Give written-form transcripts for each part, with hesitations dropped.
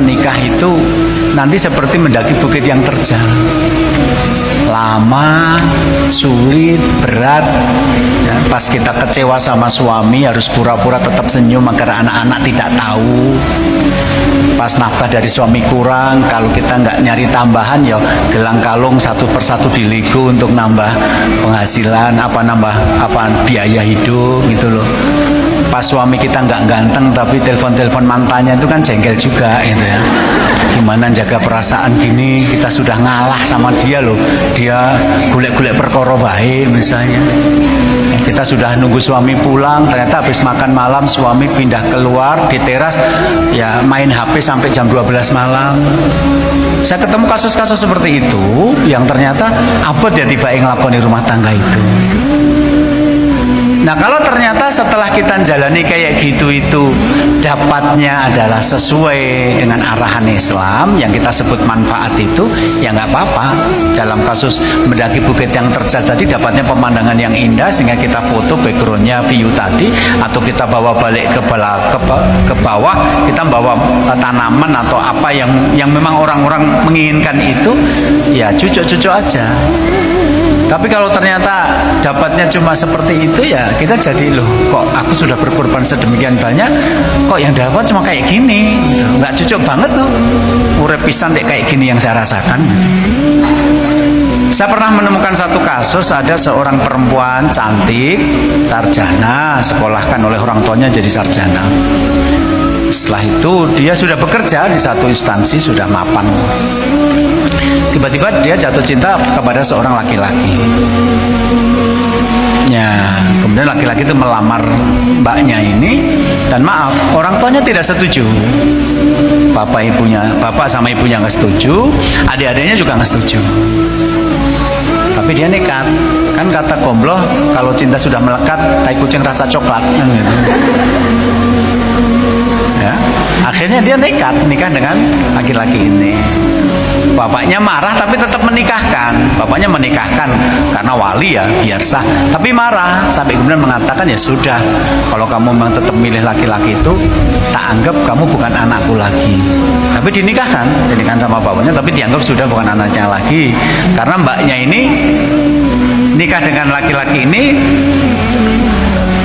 menikah itu nanti seperti mendaki bukit yang terjal. Lama, sulit, berat ya, pas kita kecewa sama suami harus pura-pura tetap senyum agar anak-anak tidak tahu. Pas nafkah dari suami kurang, kalau kita nggak nyari tambahan ya gelang kalung satu persatu diligo untuk nambah penghasilan, nambah biaya hidup gitu loh. Pas suami kita nggak ganteng tapi telepon mantannya itu kan jengkel juga gitu ya. Gimana jaga perasaan gini, kita sudah ngalah sama dia loh, dia golek-golek perkara wae misalnya. Kita sudah nunggu suami pulang, ternyata habis makan malam suami pindah keluar di teras ya main HP sampai jam 12 malam. Saya ketemu kasus-kasus seperti itu yang ternyata abot ya tiba ngelakoni rumah tangga itu. Nah kalau ternyata setelah kita jalani kayak gitu itu dapatnya adalah sesuai dengan arahan Islam yang kita sebut manfaat itu, ya nggak apa-apa. Dalam kasus mendaki bukit yang terjal tadi dapatnya pemandangan yang indah sehingga kita foto backgroundnya view tadi, atau kita bawa balik ke bawah, kita bawa tanaman atau apa yang memang orang-orang menginginkan itu, ya cucuk-cucuk aja. Tapi kalau ternyata dapatnya cuma seperti itu ya kita jadi loh, kok aku sudah berkorban sedemikian banyak, kok yang dapat cuma kayak gini gitu. Nggak cocok banget tuh urip pisan kayak gini yang saya rasakan gitu. Saya pernah menemukan satu kasus, ada seorang perempuan cantik, sarjana, sekolahkan oleh orang tuanya jadi sarjana. Setelah itu dia sudah bekerja di satu instansi, sudah mapan. Tiba-tiba dia jatuh cinta kepada seorang laki-laki. Ya, kemudian laki-laki itu melamar mbaknya ini, dan maaf, orang tuanya tidak setuju. Bapak sama ibunya nggak setuju, adik-adiknya juga nggak setuju. Tapi dia nekat. Kan kata gombloh, kalau cinta sudah melekat, tai kucing rasa coklat kan gitu. Ya, akhirnya dia nekat nikah dengan laki-laki ini. Bapaknya marah tapi tetap menikahkan. Bapaknya menikahkan karena wali ya, biar sah. Tapi marah sampai kemudian mengatakan ya sudah, kalau kamu memang tetap milih laki-laki itu, tak anggap kamu bukan anakku lagi. Tapi dinikahkan sama bapaknya, tapi dianggap sudah bukan anaknya lagi. Karena mbaknya ini nikah dengan laki-laki ini,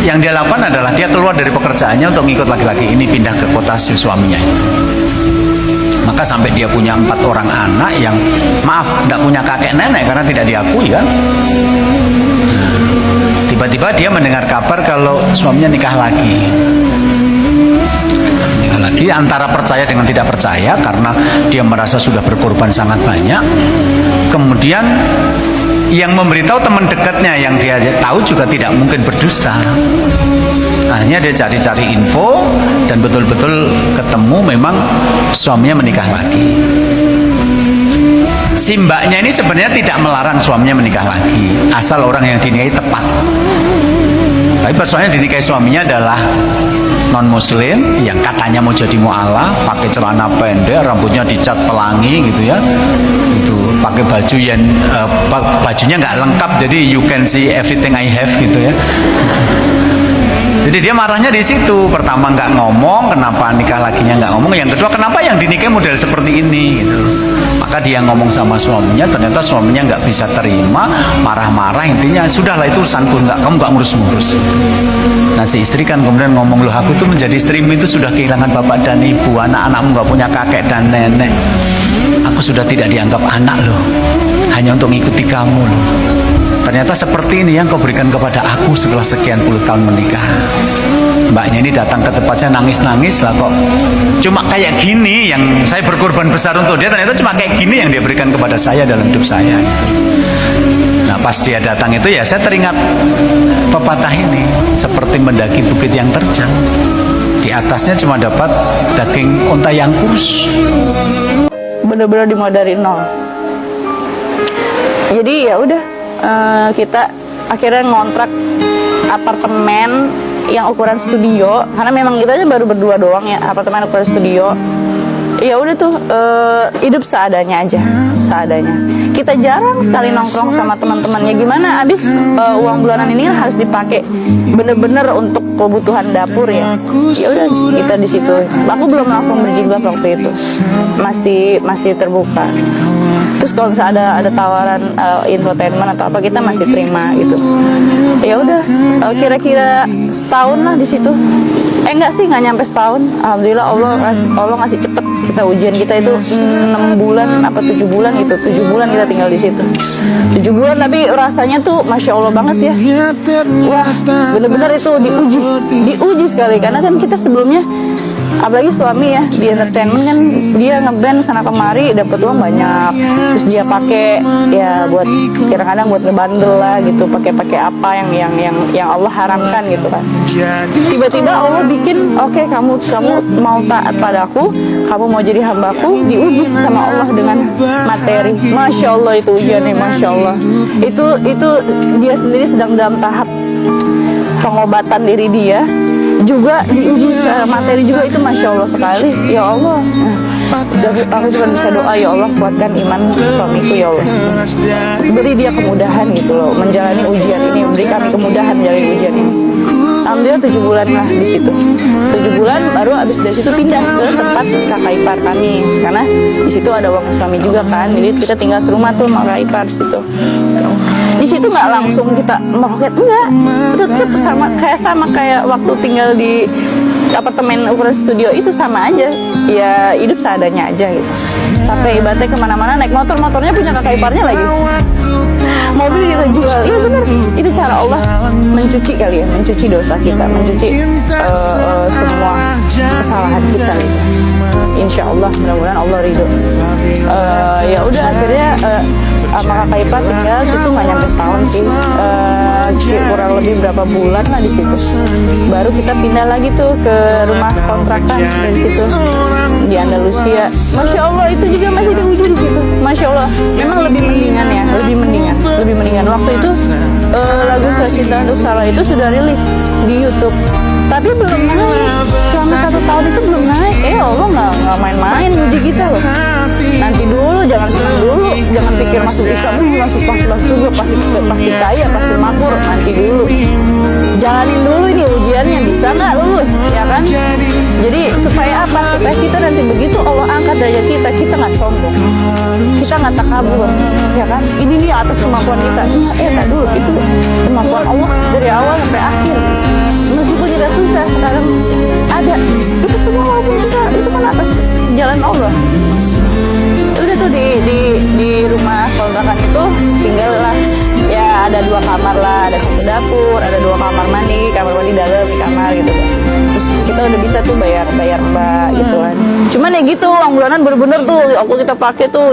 yang dia lakukan adalah dia keluar dari pekerjaannya untuk ngikut laki-laki ini pindah ke kota si suaminya itu. Maka sampai dia punya 4 orang anak yang maaf tidak punya kakek nenek karena tidak diakui kan. Tiba-tiba dia mendengar kabar kalau suaminya nikah lagi. Nikah lagi antara percaya dengan tidak percaya karena dia merasa sudah berkorban sangat banyak. Kemudian yang memberitahu teman dekatnya yang dia tahu juga tidak mungkin berdusta. Akhirnya dia cari-cari info dan betul-betul ketemu memang suaminya menikah lagi. Si mbaknya ini sebenarnya tidak melarang suaminya menikah lagi, asal orang yang dinikahi tepat. Tapi persoalannya dinikahi suaminya adalah non muslim yang katanya mau jadi mu'alaf, pakai celana pendek, rambutnya dicat pelangi gitu ya, itu pakai baju yang bajunya nggak lengkap, jadi you can see everything I have gitu ya. Jadi dia marahnya di situ. Pertama nggak ngomong, kenapa nikah lakinya nggak ngomong. Yang kedua, kenapa yang dinikahi model seperti ini gitu. Maka dia ngomong sama suaminya, ternyata suaminya nggak bisa terima, marah-marah. Intinya sudahlah itu urusanku, kamu nggak ngurus-ngurus. Nah si istri kan kemudian ngomong, loh aku tuh menjadi istrimu itu sudah kehilangan bapak dan ibu, anak-anakmu nggak punya kakek dan nenek. Aku sudah tidak dianggap anak loh, hanya untuk ngikuti kamu loh. Ternyata seperti ini yang kau berikan kepada aku setelah sekian puluh tahun menikah. Mbaknya ini datang ke tempatnya nangis-nangis lah, kok cuma kayak gini yang saya berkorban besar untuk dia, ternyata cuma kayak gini yang dia berikan kepada saya dalam hidup saya gitu. Nah pas dia datang itu ya saya teringat pepatah ini, seperti mendaki bukit yang terjal, di atasnya cuma dapat daging unta yang kurus. Bener-bener dimulai dari nol. Jadi ya udah, kita akhirnya ngontrak apartemen yang ukuran studio, karena memang kita aja baru berdua doang ya, apartemen ukuran studio. Ya udah tuh hidup seadanya aja seadanya. Kita jarang sekali nongkrong sama teman-temannya. Gimana abis uang bulanan ini harus dipakai bener-bener untuk kebutuhan dapur ya. Ya udah kita di situ. Aku belum langsung berjilbab waktu itu, masih terbuka. Terus kalau misalnya ada tawaran infotainment atau apa, kita masih terima gitu. Ya udah kira-kira setahun lah di situ. Enggak sih, nggak nyampe setahun. Alhamdulillah Allah ngasih cepet kita ujian. Kita itu 6 bulan apa 7 bulan gitu. 7 bulan kita tinggal di situ. 7 bulan tapi rasanya tuh Masya Allah banget ya. Wah bener-bener itu diuji sekali. Karena kan kita sebelumnya, apalagi suami ya di entertainment kan, dia ngeband sana kemari dapat uang banyak, terus dia pakai ya buat kadang-kadang buat ngebandel lah gitu, pakai apa yang Allah haramkan gitu kan. Tiba-tiba Allah bikin oke, kamu mau taat padaku, kamu mau jadi hambaku, diuji sama Allah dengan materi. Masya Allah itu ujiannya, Masya Allah. Itu dia sendiri sedang dalam tahap pengobatan diri dia, juga diuji materi juga. Itu Masya Allah sekali. Ya Allah, aku cuma bisa doa, ya Allah kuatkan iman suamiku ya Allah, beri dia kemudahan gitu loh menjalani ujian ini, beri kami kemudahan menjalani ujian ini. Alhamdulillah 7 bulan lah di situ. 7 bulan baru abis dari situ pindah ke tempat kakak ipar kami, karena di situ ada uang suami juga kan, jadi kita tinggal serumah tuh sama kakak ipar di situ. Di situ nggak langsung kita meroket, enggak, itu tetap sama kayak waktu tinggal di apartemen ukuran studio itu, sama aja ya, hidup seadanya aja gitu. Sampai ibaratnya kemana-mana naik motornya punya kakak iparnya lagi, mobil kita jual. Iya benar, itu cara Allah mencuci kali ya, mencuci dosa kita, mencuci semua kesalahan kita gitu. Insya Allah mudah-mudahan Allah ridho. Ya udah akhirnya sama kakak ipar tinggal situ nggak nyampe setahun sih, kurang lebih berapa bulan lah di situ. Baru kita pindah lagi tuh ke rumah kontrakan dari situ di Andalusia. Masya Allah itu juga masih diuji di situ. Masya Allah, memang lebih mendingan ya, lebih mendingan. Waktu itu lagu Cinta Untuk Salah itu sudah rilis di YouTube, tapi belum naik. Selama 1 tahun itu belum naik. Allah nggak main-main uji kita loh. Nanti dulu, jangan senang dulu, jangan pikir masuk Islam langsung pasti kaya, pasti makmur. Nanti dulu, jalanin dulu ini ujiannya, bisa nggak lulus, ya kan? Jadi supaya apa? Supaya kita nanti begitu Allah angkat derajat kita nggak sombong, kita nggak takabur, ya kan? Ini nih atas kemampuan kita. Tak dulu, itu kemampuan Allah dari awal sampai akhir. Meskipun tidak susah sekarang ada, itu semua wajib kita, itu kan atas jalan Allah. Udah tuh di rumah kontrakan itu tinggal lah ya, ada 2 kamar lah, ada 1 dapur, ada 2 kamar mandi dalam di kamar gitu. Terus kita udah bisa tuh bayar mbak gitu kan. Cuman ya gitu, uang bulanan bener-bener tuh kita pakai tuh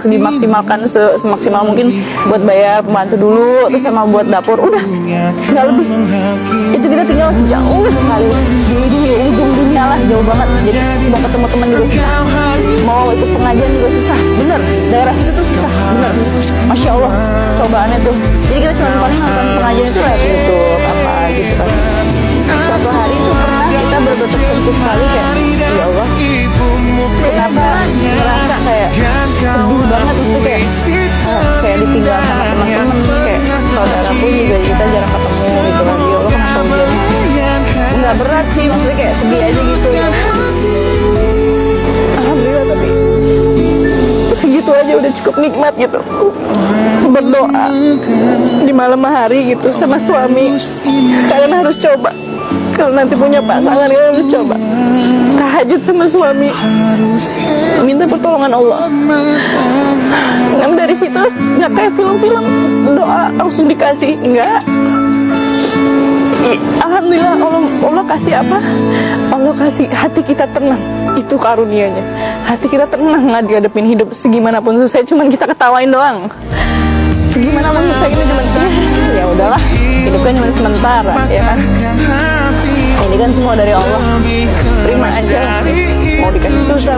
dimaksimalkan semaksimal mungkin buat bayar pembantu dulu, terus sama buat dapur, udah nggak lebih. Itu kita tinggal jauh sekali di ujung dunia lah, jauh banget. Jadi mau ketemu teman juga susah, mau ikut pengajian juga susah, bener. Daerah itu tuh susah, bener. Masya Allah cobaannya tuh. Jadi kita cuma paling nonton pengajian itu lewat YouTube apa gitu kan. Suatu hari itu pernah kita berbentuk sekali kayak, ya Allah, kenapa ngerasa kayak sedih banget itu, kayak ditinggal sama teman-teman, kayak saudara pun juga kita jarang ketemu gitu kan. Ya Allah, kenapa ujiannya nggak berat sih, maksudnya kayak sedih aja gitu ya. Alhamdulillah, tapi segitu aja udah cukup nikmat gitu. Berdoa di malam hari gitu sama suami, kalian harus coba. Kalau nanti punya pasangan, kalian harus coba tahajud sama suami, minta pertolongan Allah. Nah, dari situ nggak kayak film-film doa langsung dikasih, enggak. Alhamdulillah Allah kasih apa? Allah kasih hati kita tenang. Itu karunianya. Hati kita tenang ngadepin hidup segimanapun susah, cuman kita ketawain doang. Segimanapun susah ini cuman ya udahlah, hidup kan cuma sementara, ya kan? Ini kan semua dari Allah. Terima aja. Mau dikasih susah,